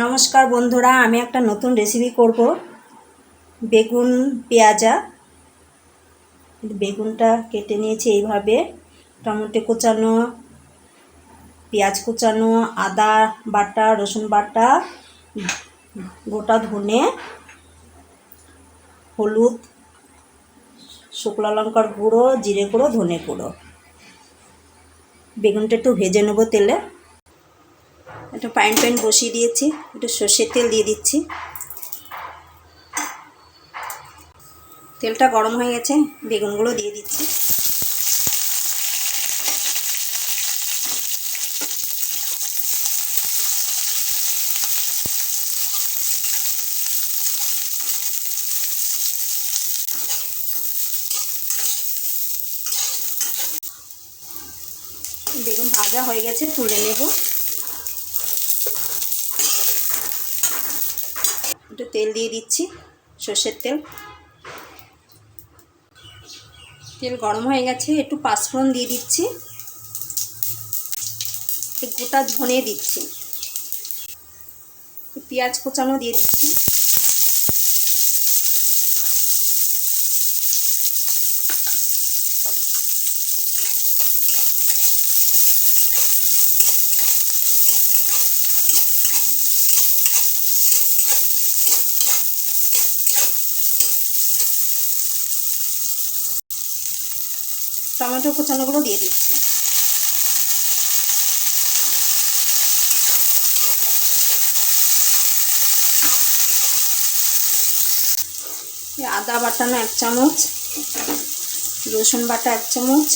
নমস্কার বন্ধুরা, আমি একটা নতুন রেসিপি করব বেগুন পেঁয়াজা। বেগুনটা কেটে নিয়েছি এইভাবে, টমেটো কুচানো, পেঁয়াজ কুচানো, আদা বাটা, রসুন বাটা, গোটা ধনে, হলুদ, শুকনো লঙ্কার গুঁড়ো, জিরে গুঁড়ো, ধনে গুঁড়ো। বেগুনটা একটু ভেজে নেব তেলে। একটু প্যান বসিয়ে দিয়েছি, একটু সর্ষের তেল দিয়ে দিচ্ছি। তেলটা গরম হয়ে গেছে, বেগুনগুলো দিয়ে দিচ্ছি। বেগুন ভাজা হয়ে গেছে, তুলে নেব। একটু তেল দিয়ে দিচ্ছি, সর্ষের তেল। তেল গরম হয়ে গেছে, একটু পাঁচফোড়ন দিয়ে দিচ্ছি, গোটা ধনে দিচ্ছি, পেঁয়াজ কুচানো দিয়ে দিচ্ছি, টমেটো কুচানোগুলো দিয়ে দিচ্ছি। আদা বাটানো 1 চামচ, রসুন বাটা 1 চামচ,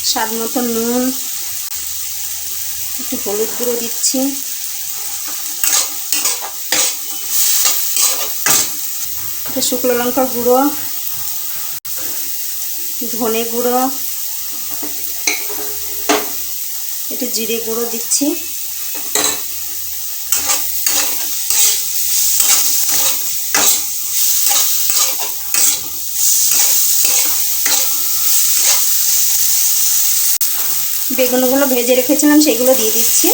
স্বাদ মতো নুন, একটু হলুদ গুঁড়ো দিচ্ছি, একটু শুকনো লঙ্কার গুঁড়ো, ধনে গুঁড়ো, একটু জিরে গুঁড়ো দিচ্ছি, বেগুনগুলো ভেজে রেখেছিলাম সেগুলো দিয়ে দিচ্ছি।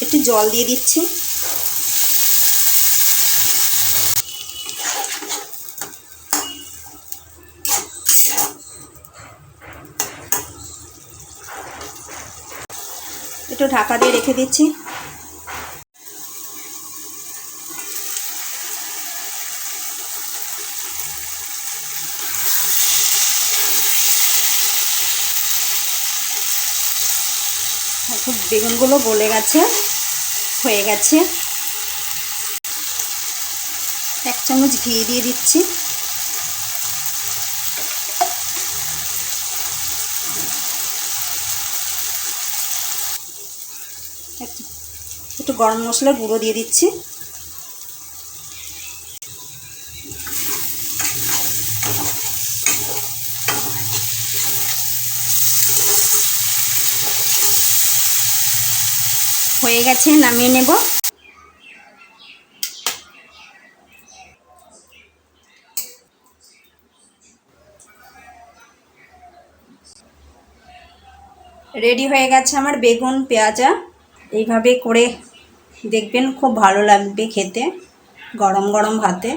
একটু জল দিয়ে দিচ্ছি। একটু ঢাকা দিয়ে রেখে দিচ্ছি। এখন বেগুনগুলো গলে গেছে, হয়ে গেছে। 1 চামচ ঘি দিয়ে দিচ্ছি। একটু গরম মশলার গুঁড়ো দিয়ে দিচ্ছি। হয়ে গেছে, নামিয়ে নেব। রেডি হয়ে গেছে আমার বেগুন পেঁয়াজা। এইভাবে করে দেখবেন, খুব ভালো লাগবে খেতে গরম গরম ভাতে।